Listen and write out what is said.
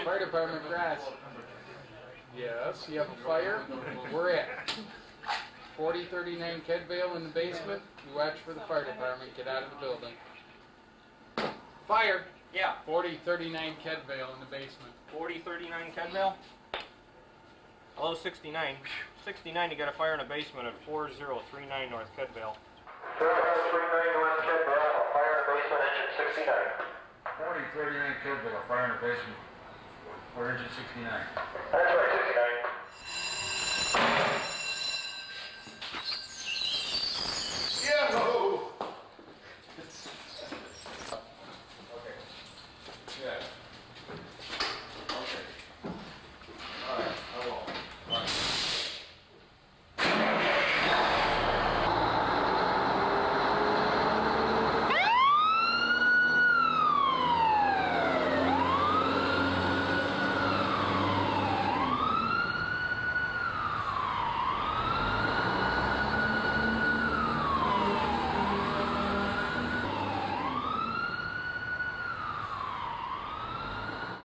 Fire department, grass. Yes, you have a fire. We're at 4039 Kedvale in the basement. You watch for the fire department. Get out of the building. Fire. Yeah. 4039 Kedvale in the basement. 4039 Kedvale. Hello, 69. 69, you got a fire in a basement at 4039 North Kedvale. 4039 North Kedvale, fire in the basement, engine 69. 4039 Kedvale, fire in the basement for engine 69. That's right, 69. Yahoo! Okay. Yeah.